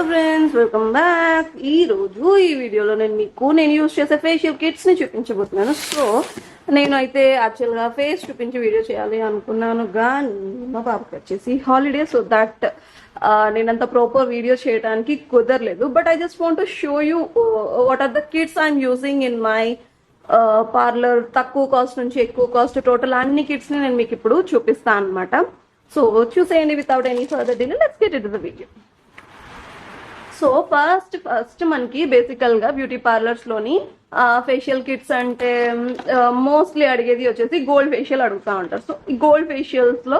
Friends welcome back. ఈ రోజు ఈ వీడియోలో నేను యూజ్ చేసే ఫేషియల్ కిట్స్ ని చూపించబోతున్నాను. సో నేను అయితే యాక్చువల్గా ఫేస్ చూపించి వీడియో చేయాలి అనుకున్నాను, కానీ మా పాపకి వచ్చేసి హాలిడే, సో దట్ నేనంత ప్రాపర్ వీడియో చేయడానికి కుదరలేదు. But I just want to show you what are the kits I'm using in my parlour. తక్కువ కాస్ట్ నుంచి ఎక్కువ కాస్ట్ టోటల్ అన్ని కిట్స్ ని నేను మీకు ఇప్పుడు చూపిస్తాను అనమాట. సో చూసేయండి without any further delay. Let's get it to the video. So first మనకి బేసికల్ గా బ్యూటీ పార్లర్స్ లోని ఫేషియల్ కిట్స్ అంటే మోస్ట్లీ అడిగేది వచ్చేసి గోల్డ్ ఫేషియల్ అడుగుతా ఉంటారు. సో ఈ గోల్డ్ ఫేషియల్స్ లో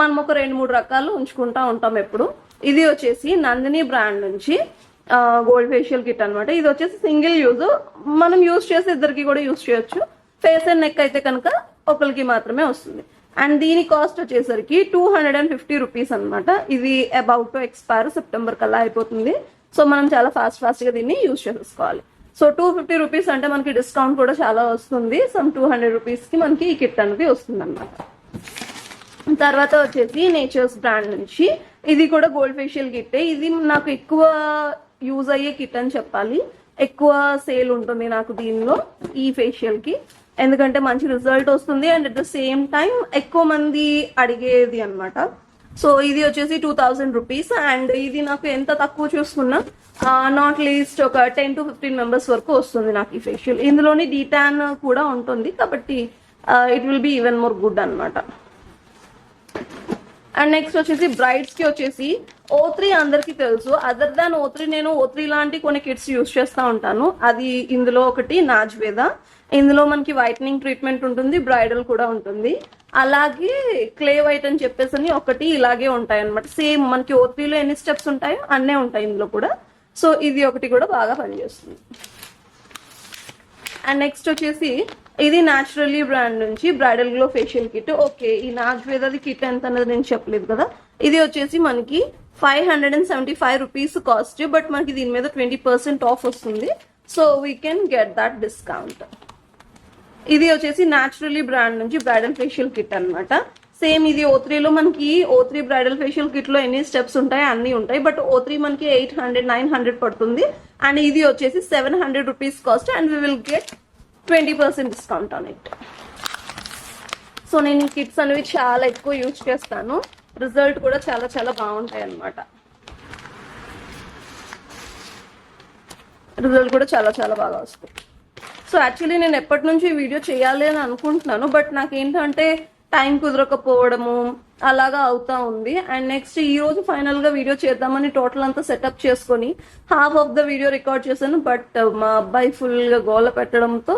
మనం ఒక 2-3 రకాలు ఉంచుకుంటా ఉంటాం ఎప్పుడు. ఇది వచ్చేసి నందిని బ్రాండ్ నుంచి గోల్డ్ ఫేషియల్ కిట్ అనమాట. ఇది వచ్చేసి సింగిల్ యూజ్, మనం యూజ్ చేసి ఇద్దరికి కూడా యూజ్ చేయొచ్చు. ఫేస్ అండ్ నెక్ అయితే కనుక ఒకరికి మాత్రమే వస్తుంది. అండ్ దీని కాస్ట్ వచ్చేసరికి 250 రూపీస్ అనమాట. ఇది అబౌట్ టు ఎక్స్పైర్, సెప్టెంబర్ కల్లా అయిపోతుంది. సో మనం చాలా ఫాస్ట్ గా దీన్ని యూజ్ చేసుకోవాలి. సో 250 రూపీస్ అంటే మనకి డిస్కౌంట్ కూడా చాలా వస్తుంది. సమ్ 200 రూపీస్ కి మనకి ఈ కిట్ అనేది వస్తుంది అనమాట. తర్వాత వచ్చేసి నేచర్స్ బ్రాండ్ నుంచి ఇది కూడా గోల్డ్ ఫేషియల్ కిట్. ఇది నాకు ఎక్కువ యూజ్ అయ్యే కిట్ అని చెప్పాలి. ఎక్కువ సేల్ ఉంటుంది నాకు దీనిలో ఈ ఫేషియల్ కి, ఎందుకంటే మంచి రిజల్ట్ వస్తుంది and at the same time ఎక్కువ మంది అడిగేది అనమాట. సో ఇది వచ్చేసి 2000 రూపీస్. అండ్ ఇది నాకు ఎంత తక్కువ చూసుకున్నా నాట్ లీస్ట్ ఒక 10 to 15 మెంబర్స్ వరకు వస్తుంది నాకు ఈ ఫేషియల్. ఇందులోని డీటాన్ కూడా ఉంటుంది కాబట్టి it will be even more good అనమాట. అండ్ నెక్స్ట్ వచ్చేసి బ్రైడ్స్ కి వచ్చేసి O3 అందరికి తెలుసు. అదర్ దాన్ O3 నేను O3 లాంటి కొన్ని కిట్స్ యూజ్ చేస్తూ ఉంటాను. అది ఇందులో ఒకటి నాజ్వేద. ఇందులో మనకి వైట్నింగ్ ట్రీట్మెంట్ ఉంటుంది, బ్రైడల్ కూడా ఉంటుంది. అలాగే క్లే వైట్ అని చెప్పేసి ఒకటి ఇలాగే ఉంటాయి అనమాట. సేమ్ మనకి O3లో ఎన్ని స్టెప్స్ ఉంటాయో అన్నే ఉంటాయి ఇందులో కూడా. సో ఇది ఒకటి కూడా బాగా పనిచేస్తుంది. అండ్ నెక్స్ట్ వచ్చేసి ఇది న్యాచురల్లీ బ్రాండ్ నుంచి bridal glow facial kit. Okay, ఈ నాజ్వేదది కిట్ ఎంత అనేది నేను చెప్పలేదు కదా. ఇది వచ్చేసి మనకి 575 రూపీస్ కాస్ట్, బట్ మనకి దీని మీద 20% ఆఫ్ వస్తుంది. So we can get that discount. ఇది వచ్చేసి న్యాచురల్లీ బ్రాండ్ నుంచి బ్రైడల్ ఫేషియల్ కిట్ అనమాట. సేమ్ ఇది O3లో మనకి O3 బ్రైడల్ ఫేషియల్ కిట్ లో ఎన్ని స్టెప్స్ ఉంటాయి అన్ని ఉంటాయి, బట్ O3 మనకి 800-900 పడుతుంది. అండ్ ఇది వచ్చేసి 700 rupees cost and we will get 20% discount on it. So నేను కిట్స్ అనేవి చాలా ఎక్కువ యూజ్ చేస్తాను. రిజల్ట్ కూడా చాలా చాలా బాగుంటాయి అనమాట. రిజల్ట్ కూడా చాలా చాలా బాగా వస్తాయి. సో యాక్చువల్లీ నేను ఎప్పటి నుంచి వీడియో చేయాలి అని అనుకుంటున్నాను, బట్ నాకు ఏంటంటే టైం కుదరకపోవడము అలాగా అవుతా ఉంది. అండ్ నెక్స్ట్ ఈ రోజు ఫైనల్ గా వీడియో చేద్దామని టోటల్ అంతా సెటప్ చేసుకొని half of the video record చేశాను. బట్ మా అబ్బాయి ఫుల్ గా గోల పెట్టడంతో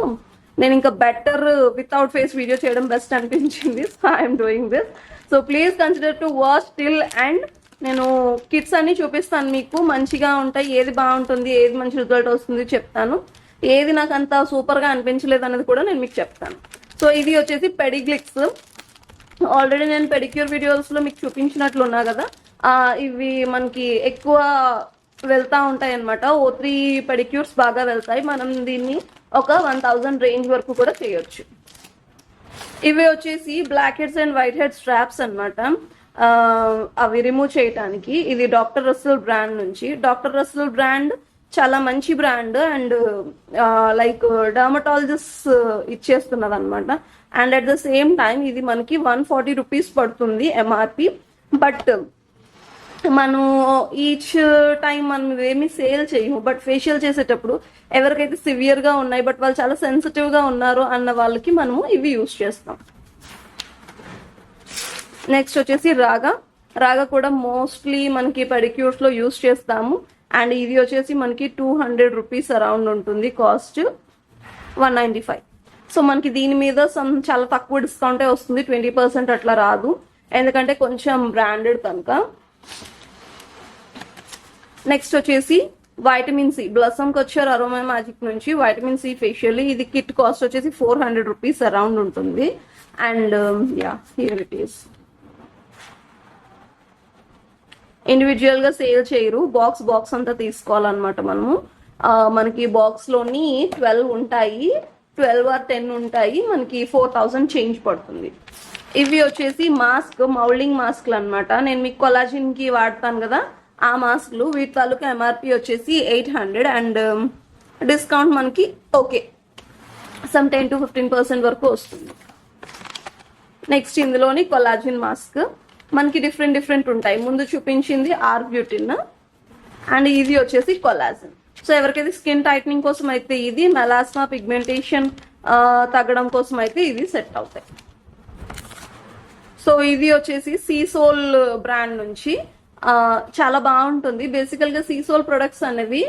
నేను ఇంకా బెటర్ వితౌట్ ఫేస్ వీడియో చేయడం బెస్ట్ అనిపించింది. So I'm doing this. So please consider to watch till and. నేను కిట్స్ అన్ని చూపిస్తాను మీకు, మంచిగా ఉంటాయి, ఏది బాగుంటుంది, ఏది మంచి రిజల్ట్ వస్తుంది చెప్తాను. ఏది నాకు అంత సూపర్ గా అనిపించలేదు అనేది కూడా నేను మీకు చెప్తాను. సో ఇది వచ్చేసి పెడిగ్లిక్స్. ఆల్రెడీ నేను పెడిక్యూర్ వీడియోస్ లో మీకు చూపించినట్లున్నా కదా, ఇవి మనకి ఎక్కువ వెళ్తా ఉంటాయి అనమాట. O3 పెడిక్యూర్స్ బాగా వెళ్తాయి. మనం దీన్ని ఒక 1000 రేంజ్ వరకు కూడా చేయొచ్చు. ఇవి వచ్చేసి black heads and white head straps అనమాట. అవి రిమూవ్ చేయటానికి. ఇది డాక్టర్ రస్సెల్ బ్రాండ్ నుంచి. డాక్టర్ రస్సెల్ బ్రాండ్ చాలా మంచి బ్రాండ్ అండ్ లైక్ డర్మటాలజిస్ట్ ఇచ్చేస్తున్నది అనమాట. And at the same time ఇది మనకి 140 రూపీస్ పడుతుంది MRP. బట్ మనం ఈచ్ టైం మనం ఏమి సేల్ చేయము. బట్ ఫేషియల్ చేసేటప్పుడు ఎవరికైతే సివియర్ గా ఉన్నాయి బట్ వాళ్ళు చాలా సెన్సిటివ్ గా ఉన్నారు అన్న వాళ్ళకి మనము ఇవి యూజ్ చేస్తాం. నెక్స్ట్ వచ్చేసి రాగా కూడా మోస్ట్లీ మనకి పెడిక్యూర్స్ లో యూజ్ చేస్తాము. అండ్ ఇది వచ్చేసి మనకి 200 రూపీస్ అరౌండ్ ఉంటుంది కాస్ట్, 195. సో మనకి దీని మీద చాలా తక్కువ డిస్కౌంటే వస్తుంది, 20% అట్లా రాదు, ఎందుకంటే కొంచెం బ్రాండెడ్ కనుక. నెక్స్ట్ వచ్చేసి వైటమిన్ సి బ్లసమ్కి వచ్చారు అరోమా మ్యాజిక్ నుంచి వైటమిన్ సి ఫేషియల్. ఇది కిట్ కాస్ట్ వచ్చేసి 400 రూపీస్ అరౌండ్ ఉంటుంది. And yeah, here it is. Individual గా సేల్ చేయరు, బాక్స్ అంతా తీసుకోవాలన్నమాట మనము. మనకి బాక్స్ లోని 12 ఉంటాయి, 12 or 10 ఉంటాయి. మనకి 4000 చేంజ్ పడుతుంది. ఇవి వచ్చేసి మాస్క్, మౌల్డింగ్ మాస్క్లు అనమాట. నేను మీకు కొలాజిన్ కి వాడతాను కదా, ఆ మాస్క్లు. వీటి తాలూకా ఎంఆర్పి వచ్చేసి 800 అండ్ డిస్కౌంట్ మనకి ఓకే సమ్ 10 to 15% వరకు వస్తుంది. నెక్స్ట్ ఇందులోని కొలాజిన్ మాస్క్ మనకి డిఫరెంట్ ఉంటాయి. ముందు చూపించింది ఆర్ బ్యూటిన్ అండ్ ఇది వచ్చేసి కొలాజిన్. సో ఎవరికైతే స్కిన్ టైట్నింగ్ కోసం అయితే ఇది, మెలాస్మా పిగ్మెంటేషన్ తగ్గడం కోసం అయితే ఇది సెట్ అవుతాయి. సో ఇది వచ్చేసి సీసోల్ బ్రాండ్ నుంచి చాలా బాగుంటుంది. బేసికల్ గా సీసోల్ ప్రొడక్ట్స్ అనేవి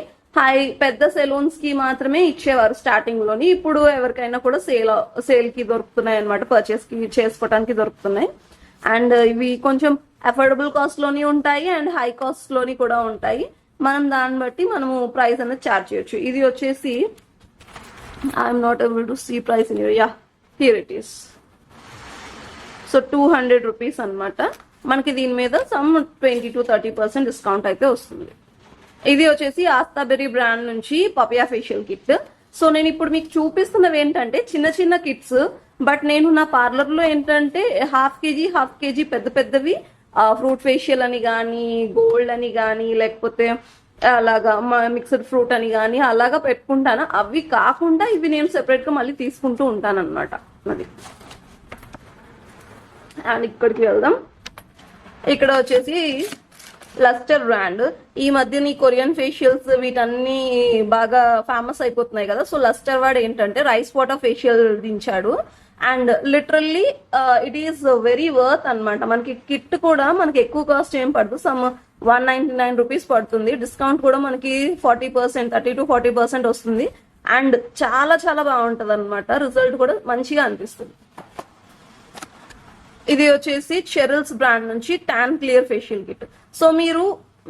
పెద్ద సెలూన్స్ కి మాత్రమే ఇచ్చేవారు స్టార్టింగ్ లోని. ఇప్పుడు ఎవరికైనా కూడా సేల్ కి దొరుకుతున్నాయి అనమాట, పర్చేస్ కి చేసుకోవడానికి దొరుకుతున్నాయి. అండ్ ఇవి కొంచెం అఫోర్డబుల్ కాస్ట్ లోని ఉంటాయి అండ్ హై కాస్ట్ లోని కూడా ఉంటాయి. మనం దాన్ని బట్టి మనము ప్రైస్ అనేది చార్జ్ చేయొచ్చు. ఇది వచ్చేసి I'm not able to see price in ya here it is. So 200 rupees అనమాట. మనకి దీని మీద సమ్ 20 to 30% డిస్కౌంట్ అయితే వస్తుంది. ఇది వచ్చేసి ఆస్తాబెర్రీ బ్రాండ్ నుంచి పపియా ఫేషియల్ కిట్. సో నేను ఇప్పుడు మీకు చూపిస్తున్నవి ఏంటంటే చిన్న కిట్స్. బట్ నేను నా పార్లర్ లో ఏంటంటే హాఫ్ కేజీ పెద్దవి ఫ్రూట్ ఫేషియల్ అని కానీ, గోల్డ్ అని కానీ, లేకపోతే అలాగా మిక్స్డ్ ఫ్రూట్ అని కానీ అలాగా పెట్టుకుంటాను. అవి కాకుండా ఇవి నేను సెపరేట్ గా మళ్ళీ తీసుకుంటూ ఉంటాను అనమాట. అది అండ్ ఇక్కడికి వెళ్దాం. ఇక్కడ వచ్చేసి లస్టర్ బ్రాండ్. ఈ మధ్య కొరియన్ ఫేషియల్స్ వీటన్ని బాగా ఫేమస్ అయిపోతున్నాయి కదా. సో లస్టర్ వాడు ఏంటంటే రైస్ వాటర్ ఫేషియల్ దించాడు and literally it is very worth అనమాట. మనకి కిట్ కూడా మనకి ఎక్కువ కాస్ట్ ఏం పడదు, సమ్ 199 రూపీస్ పడుతుంది. డిస్కౌంట్ కూడా మనకి 40%, 30 to 40% వస్తుంది. అండ్ చాలా బాగుంటది అనమాట. రిజల్ట్ కూడా మంచిగా అనిపిస్తుంది. ఇది వచ్చేసి చెరిల్స్ బ్రాండ్ నుంచి tan clear facial kit. So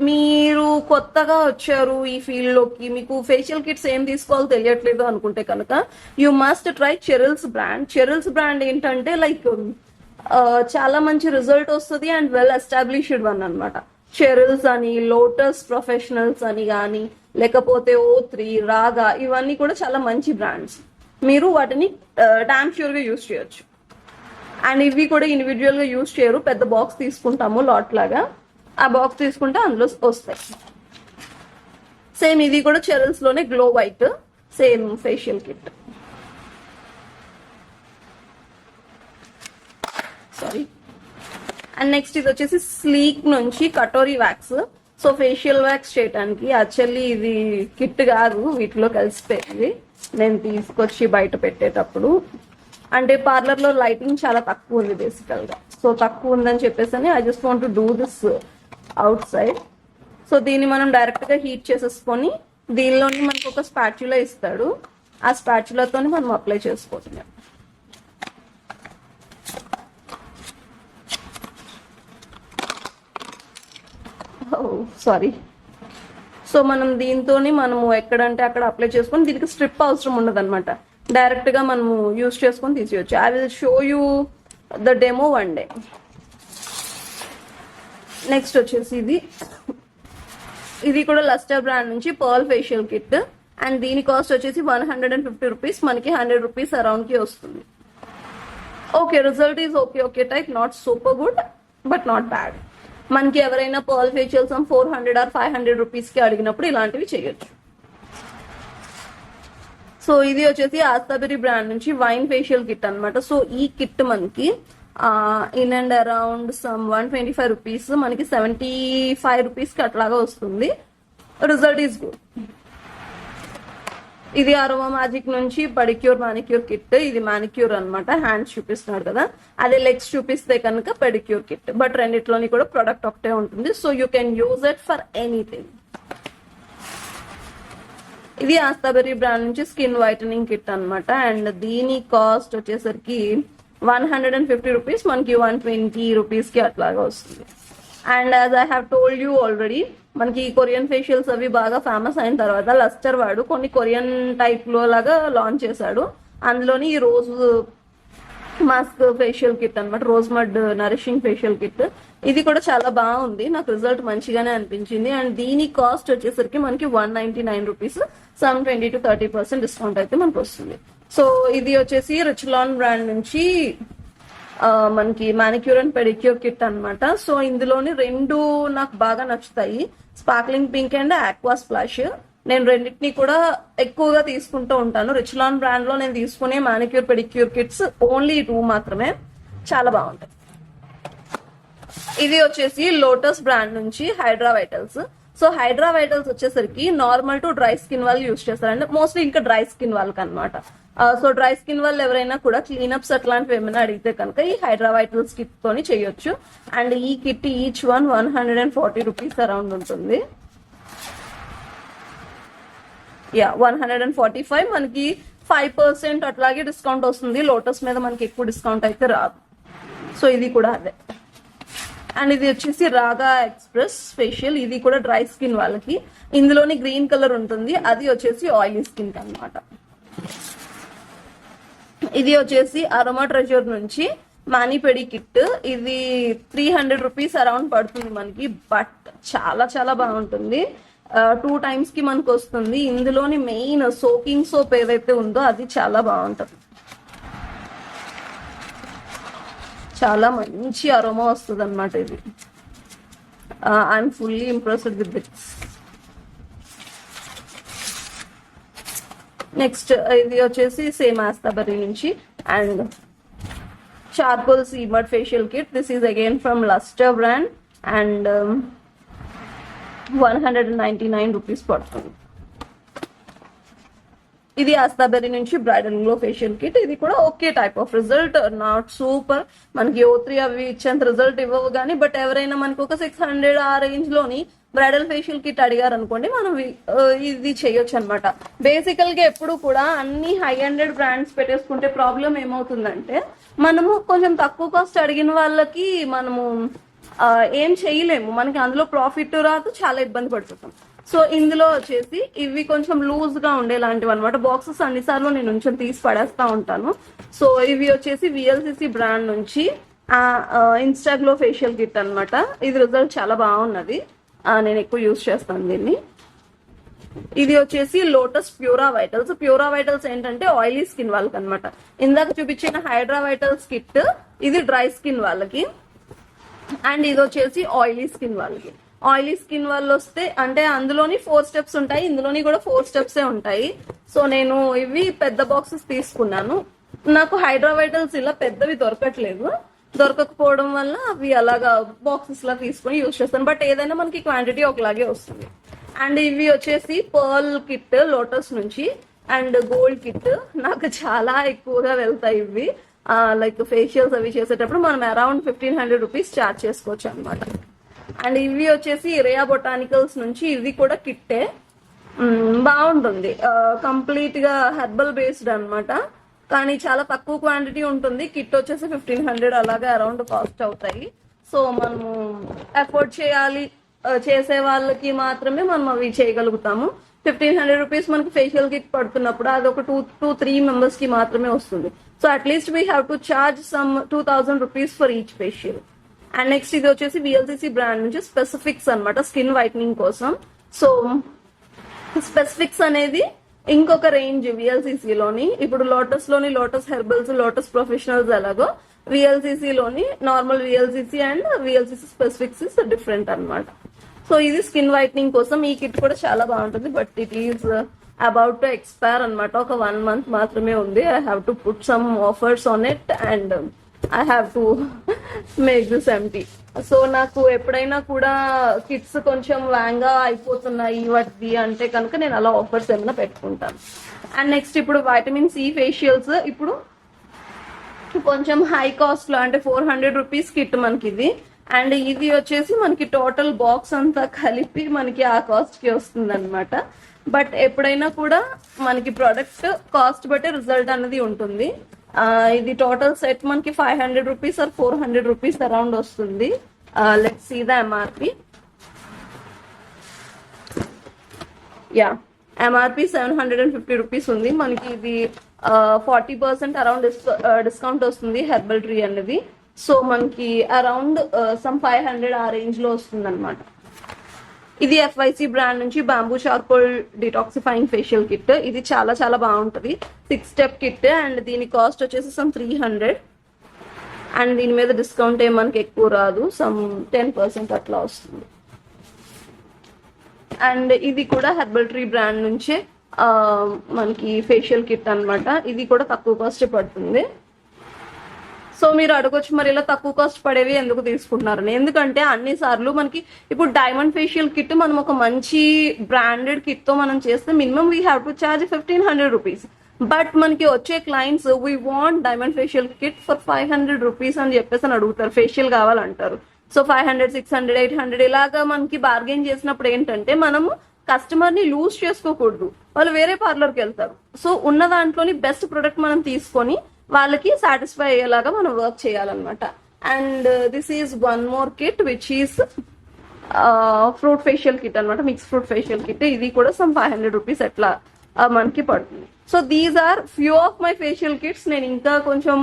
మీరు కొత్తగా వచ్చారు ఈ ఫీల్డ్ లోకి, మీకు ఫేషియల్ కిట్స్ ఏం తీసుకోవాలో తెలియట్లేదు అనుకుంటే కనుక you must try Cheryl's brand. Cheryl's brand ఏంటంటే లైక్ చాలా మంచి రిజల్ట్ వస్తుంది అండ్ వెల్ ఎస్టాబ్లిష్డ్ వన్ అనమాట. చెరిల్స్ అని, లోటస్ ప్రొఫెషనల్స్ అని కానీ, లేకపోతే O3, రాగా, ఇవన్నీ కూడా చాలా మంచి బ్రాండ్స్. మీరు వాటిని డామ్ ష్యూర్ గా యూజ్ చేయొచ్చు. అండ్ ఇవి కూడా ఇండివిజువల్ గా యూజ్ చేయరు, పెద్ద బాక్స్ తీసుకుంటాము లాట్ లాగా. ఆ బాక్స్ తీసుకుంటే అందులో వస్తాయి. సేమ్ ఇది కూడా చెరల్స్ లోనే glow white same facial kit. Sorry. And next ఇది వచ్చేసి స్లీక్ నుంచి katori wax. So facial wax చేయడానికి యాక్చువల్లీ ఇది కిట్ కాదు, వీటిలో కలిసిపోయింది. నేను తీసుకొచ్చి బయట పెట్టేటప్పుడు అంటే పార్లర్ లో లైటింగ్ చాలా తక్కువ ఉంది బేసికల్ గా. సో తక్కువ ఉందని చెప్పేసి I just want to do this out side. So దీన్ని మనం డైరెక్ట్ గా హీట్ చేసేసుకొని దీనిలోని మనకు ఒక స్పాచులా ఇస్తాడు. ఆ స్పాచులాతో మనం అప్లై చేసుకోవటం. సారీ. సో మనం దీంతోని మనము ఎక్కడంటే అక్కడ అప్లై చేసుకొని దీనికి స్ట్రిప్ అవసరం ఉండదు అనమాట. డైరెక్ట్ గా మనము యూజ్ చేసుకొని తీసేయచ్చు. I will show you the demo one day. Next వచ్చేసి ఇది కూడా లస్టర్ బ్రాండ్ నుంచి పర్ల్ ఫేషియల్ కిట్. అండ్ దీని కాస్ట్ వచ్చేసి 150 రూపీస్. మనకి 100 రూపీస్ అరౌండ్ కి వస్తుంది. Okay, result is okay type, not super good but not bad. మనకి ఎవరైనా పర్ల్ ఫేషియల్స్ 400 or 500 రూపీస్ కి అడిగినప్పుడు ఇలాంటివి చేయొచ్చు. సో ఇది వచ్చేసి ఆస్తాబెర్రీ బ్రాండ్ నుంచి వైన్ ఫేషియల్ కిట్ అనమాట. సో ఈ కిట్ మనకి in and around some 125 rupees, మనకి 75 రూపీస్ కి అట్లాగా వస్తుంది. Result is good. ఇది అరోమా మ్యాజిక్ నుంచి పెడిక్యూర్ మానిక్యూర్ కిట్. ఇది మానిక్యూర్ అనమాట, హ్యాండ్స్ చూపిస్తున్నాడు కదా. అదే లెగ్స్ చూపిస్తే కనుక పెడిక్యూర్ కిట్. బట్ రెండిట్లోని కూడా ప్రొడక్ట్ ఒకటే ఉంటుంది. So you can use it for anything. ఇది ఆస్తాబెర్రీ బ్రాండ్ నుంచి స్కిన్ వైటనింగ్ కిట్ అనమాట. అండ్ దీని కాస్ట్ వచ్చేసరికి 150 రూపీస్, మనకి 120 రూపీస్ కి అట్లాగా వస్తుంది. And as I have told you already, మనకి కొరియన్ ఫేషియల్స్ అవి బాగా ఫేమస్ అయిన తర్వాత లస్టర్ వాడు కొన్ని కొరియన్ టైప్ లో లాగా లాంచ్ చేశాడు. అందులోని ఈ రోజ్ మాస్క్ ఫేషియల్ కిట్ అనమాట, rose mud nourishing facial kit. ఇది కూడా చాలా బాగుంది, నాకు రిజల్ట్ మంచిగానే అనిపించింది. అండ్ దీని కాస్ట్ వచ్చేసరికి మనకి 199 రూపీస్, సమ్ 20 to 30% డిస్కౌంట్ అయితే మనకు వస్తుంది. సో ఇది వచ్చేసి రిచ్లాన్ బ్రాండ్ నుంచి మనకి మానిక్యూర్ అండ్ పెడిక్యూర్ కిట్ అనమాట. సో ఇందులోని రెండు నాకు బాగా నచ్చుతాయి, sparkling pink and aqua splash. నేను రెండింటిని కూడా ఎక్కువగా తీసుకుంటూ ఉంటాను. రిచ్లాన్ బ్రాండ్ లో నేను తీసుకునే మానిక్యూర్ పెడిక్యూర్ కిట్స్ ఓన్లీ 2 మాత్రమే, చాలా బాగుంటాయి. ఇది వచ్చేసి లోటస్ బ్రాండ్ నుంచి హైడ్రా వైటల్స్. సో హైడ్రా వైటల్స్ వచ్చేసరికి నార్మల్ టు డ్రై స్కిన్ వాళ్ళు యూజ్ చేస్తారండి, మోస్ట్లీ ఇంకా డ్రై స్కిన్ వాళ్ళకి అనమాట. సో డ్రై స్కిన్ వాళ్ళు ఎవరైనా కూడా క్లీనప్స్ అట్లాంటివి ఏమైనా అడిగితే కనుక ఈ హైడ్రా వైటల్స్ కిట్ తోని చేయొచ్చు. అండ్ ఈ కిట్ ఈచ్ 140 రూపీస్ అరౌండ్ ఉంటుంది. 145. మనకి 5% అట్లాగే డిస్కౌంట్ వస్తుంది. లోటస్ మీద మనకి ఎక్కువ డిస్కౌంట్ అయితే రాదు. సో ఇది కూడా అదే. అండ్ ఇది వచ్చేసి రాగా ఎక్స్ప్రెస్ ఫేషియల్, ఇది కూడా డ్రై స్కిన్ వాళ్ళకి. ఇందులోని గ్రీన్ కలర్ ఉంటుంది, అది వచ్చేసి ఆయిలీ స్కిన్ అనమాట. ఇది వచ్చేసి అరోమా ట్రెజర్ నుంచి మానిపెడి కిట్. ఇది 300 రూపీస్ అరౌండ్ పడుతుంది మనకి, బట్ చాలా చాలా బాగుంటుంది. 2 times కి మనకు వస్తుంది. ఇందులోని మెయిన్ సోకింగ్ సోప్ ఏదైతే ఉందో అది చాలా బాగుంటుంది, చాలా మంచి అరోమా వస్తుంది అనమాట. ఇది I'm fully impressed with this. Next ఇది వచ్చేసి సేమ్ ఆస్తాబెర్రీ నుంచి అండ్ చార్కోల్ సీమడ్ facial kit. This is again from lustre brand and 199 rupees పడుతుంది. ఇది ఆస్తాబెర్రీ నుంచి బ్రైడల్ గ్లో ఫేషియల్ కిట్. ఇది కూడా okay type of result, not super. మనకి O3 అవి ఇచ్చేంత రిజల్ట్ ఇవ్వవు కానీ, బట్ ఎవరైనా మనకు ఒక 600 ఆ రేంజ్ లోని బ్రైడల్ ఫేషియల్ కిట్ అడిగారు అనుకోండి, మనం ఇది చేయొచ్చు అనమాట. బేసికల్ గా ఎప్పుడు కూడా అన్ని హై హండ్రెడ్ బ్రాండ్స్ పెట్టేసుకుంటే ప్రాబ్లం ఏమవుతుందంటే, మనము కొంచెం తక్కువ కాస్ట్ అడిగిన వాళ్ళకి మనము ఏం చేయలేము, మనకి అందులో ప్రాఫిట్ రాదు, చాలా ఇబ్బంది పడుతుంటాం. సో ఇందులో వచ్చేసి ఇవి కొంచెం లూజ్ గా ఉండేలాంటివి అనమాట. బాక్సెస్ అన్నిసార్లు నేను కొంచెం తీసి పడేస్తా ఉంటాను. సో ఇవి వచ్చేసి VLCC బ్రాండ్ నుంచి ఇన్స్టాగ్లో ఫేషియల్ కిట్ అనమాట. ఇది రిజల్ట్ చాలా బాగున్నది, నేను ఎక్కువ యూజ్ చేస్తాను దీన్ని. ఇది వచ్చేసి లోటస్ ప్యూరా వైటల్స్. ప్యూరా వైటల్స్ ఏంటంటే ఆయిలీ స్కిన్ వాళ్ళకి అనమాట. ఇందాక చూపించిన హైడ్రా వైటల్స్ కిట్ ఇది డ్రై స్కిన్ వాళ్ళకి, అండ్ ఇది వచ్చేసి ఆయిలీ స్కిన్ వాళ్ళకి. ఆయిలీ స్కిన్ వాళ్ళు వస్తే అంటే అందులోని 4 స్టెప్స్ ఉంటాయి, ఇందులోని కూడా 4 స్టెప్సే ఉంటాయి. సో నేను ఇవి పెద్ద బాక్సెస్ తీసుకున్నాను. నాకు హైడ్రా వైటల్స్ ఇలా పెద్దవి దొరకకపోవడం వల్ల అవి అలాగా బాక్సెస్ లా తీసుకుని యూజ్ చేస్తాను. బట్ ఏదైనా మనకి క్వాంటిటీ ఒకలాగే వస్తుంది. అండ్ ఇవి వచ్చేసి పర్ల్ కిట్ లోటస్ నుంచి అండ్ గోల్డ్ కిట్. నాకు చాలా ఎక్కువగా వెళ్తాయి ఇవి. లైక్ ఫేషియల్స్ అవి చేసేటప్పుడు మనం అరౌండ్ 1500 రూపీస్ చార్జ్ చేసుకోవచ్చు అనమాట. అండ్ ఇవి వచ్చేసి రేయా బొటానికల్స్ నుంచి, ఇవి కూడా కిట్టే, బాగుంటుంది. కంప్లీట్ గా హెర్బల్ బేస్డ్ అనమాట, కానీ చాలా తక్కువ క్వాంటిటీ ఉంటుంది. కిట్ వచ్చేసి 1500 అలాగే అరౌండ్ కాస్ట్ అవుతాయి. సో మనము అఫోర్డ్ చేసే వాళ్ళకి మాత్రమే మనం అవి చేయగలుగుతాము. 1500 రూపీస్ మనకి ఫేషియల్ కిట్ పడుతున్నప్పుడు అది ఒక 2-3 మెంబర్స్ కి మాత్రమే వస్తుంది. So at least we have to charge some 2000 rupees for each facial. And next ఇది వచ్చేసి VLCC బ్రాండ్ నుంచి స్పెసిఫిక్స్ అనమాట, స్కిన్ వైట్నింగ్ కోసం. సో స్పెసిఫిక్స్ అనేది ఇంకొక రేంజ్ VLCC లోని. ఇప్పుడు లోటస్ లోని లోటస్ హెర్బల్స్, లోటస్ ప్రొఫెషనల్స్ ఎలాగో VLCC లోని normal VLCC and VLCC specifics is different అనమాట. సో ఇది స్కిన్ వైట్నింగ్ కోసం. ఈ కిట్ కూడా చాలా బాగుంటుంది, but it is about to expire అనమాట. ఒక 1 month మాత్రమే ఉంది. I have to put some offers on it and I have to make this empty. So నాకు ఎప్పుడైనా కూడా కిట్స్ కొంచెం వ్యాంగా అయిపోతున్నాయి వాటివి అంటే కనుక నేను అలా ఆఫర్స్ ఏమైనా పెట్టుకుంటాను. అండ్ నెక్స్ట్ ఇప్పుడు వైటమిన్ C ఫేషియల్స్. ఇప్పుడు కొంచెం హై కాస్ట్ లో అంటే 400 రూపీస్ కిట్ మనకి ఇది. అండ్ ఇది వచ్చేసి మనకి టోటల్ బాక్స్ అంతా కలిపి మనకి ఆ కాస్ట్ కి వస్తుంది అనమాట. బట్ ఎప్పుడైనా కూడా మనకి ప్రొడక్ట్ కాస్ట్ బట్టే రిజల్ట్ అనేది ఉంటుంది. ఇది టోటల్ సెట్ మనకి 500 రూపీస్ ఆర్ 400 రూపీస్ అరౌండ్ వస్తుంది. Let's see the MRP. MRP 750 rupees ఉంది మనకి. ఇది 40% అరౌండ్ డిస్కౌంట్ వస్తుంది హెర్బల్ ట్రీ అనేది. సో మనకి అరౌండ్ సమ్ 500 ఆ రేంజ్ లో వస్తుంది అనమాట. ఇది FYC బ్రాండ్ నుంచి bamboo charcoal detoxifying facial kit. ఇది చాలా చాలా బాగుంటది, 6 స్టెప్ కిట్. అండ్ దీని కాస్ట్ వచ్చేసి సమ్ 300. అండ్ దీని మీద డిస్కౌంట్ ఏం మనకి ఎక్కువ రాదు, సమ్ 10% అట్లా వస్తుంది. అండ్ ఇది కూడా హెర్బల్ ట్రీ బ్రాండ్ నుంచే మనకి ఫేషియల్ కిట్ అన్నమాట. ఇది కూడా తక్కువ కాస్ట్ పడుతుంది. సో మీరు అడగొచ్చు మరి ఇలా తక్కువ కాస్ట్ పడేవి ఎందుకు తీసుకుంటున్నారని. ఎందుకంటే అన్ని సార్లు మనకి ఇప్పుడు డైమండ్ ఫేషియల్ కిట్ మనం ఒక మంచి బ్రాండెడ్ కిట్ తో మనం చేస్తే minimum we have to charge 1500 rupees. But మనకి వచ్చే clients we want diamond facial kit for 500 rupees అని చెప్పేసి అని అడుగుతారు, ఫేషియల్ కావాలంటారు. సో 500, 600, 800 ఇలాగా మనకి బార్గెన్ చేసినప్పుడు ఏంటంటే మనము కస్టమర్ ని లూజ్ చేసుకోకూడదు, వాళ్ళు వేరే పార్లర్కి వెళ్తారు. సో ఉన్న దాంట్లోని బెస్ట్ ప్రొడక్ట్ మనం తీసుకొని వాళ్ళకి సాటిస్ఫై అయ్యేలాగా మనం వర్క్ చేయాలన్నమాట. And this is one more kit which is fruit facial kit అనమాట, మిక్స్ ఫ్రూట్ ఫేషియల్ కిట్. ఇది కూడా సమ్ 500 రూపీస్ ఎట్లా మనకి పడుతుంది. So these are few of my facial kits. నేను ఇంకా కొంచెం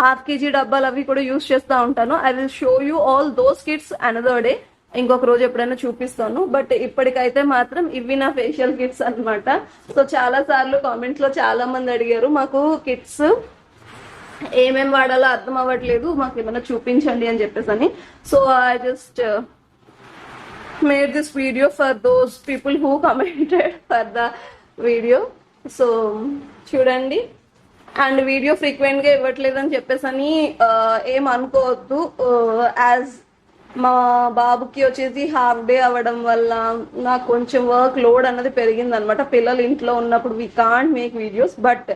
½ kg డబ్బాలు అవి కూడా యూస్ చేస్తూ ఉంటాను. I will show you all those kits another day, ఇంకొక రోజు ఎప్పుడైనా చూపిస్తాను. బట్ ఇప్పటికైతే మాత్రం ఇవి నా ఫేషియల్ కిట్స్ అనమాట. సో చాలా సార్లు కామెంట్స్ లో చాలా మంది అడిగారు మాకు కిట్స్ ఏమేం వాడాలో అర్థం అవ్వట్లేదు, మాకు ఏమైనా చూపించండి అని చెప్పేసి అని. So I just made this video for those people who commented for the video. So చూడండి. అండ్ వీడియో ఫ్రీక్వెంట్ గా ఇవ్వట్లేదు అని చెప్పేసి అని ఏం అనుకోవద్దు. యాజ్ మా బాబుకి వచ్చేసి హాఫ్ డే అవ్వడం వల్ల నాకు కొంచెం వర్క్ లోడ్ అన్నది పెరిగింది అనమాట. పిల్లలు ఇంట్లో ఉన్నప్పుడు we can't make videos. But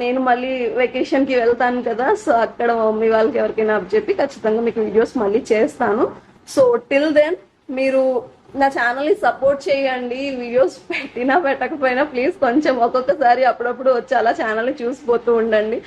నేను మళ్ళీ వెకేషన్ కి వెళ్తాను కదా, సో అక్కడ మమ్మీ వాళ్ళకి ఎవరికైనా చెప్పి ఖచ్చితంగా మీకు వీడియోస్ మళ్ళీ చేస్తాను. సో టిల్ దెన్ మీరు నా ఛానల్ ని సపోర్ట్ చేయండి. వీడియోస్ పెట్టినా పెట్టకపోయినా ప్లీజ్ కొంచెం ఒక్కొక్కసారి అప్పుడప్పుడు వచ్చి అలా ఛానల్ ని చూసిపోతూ ఉండండి.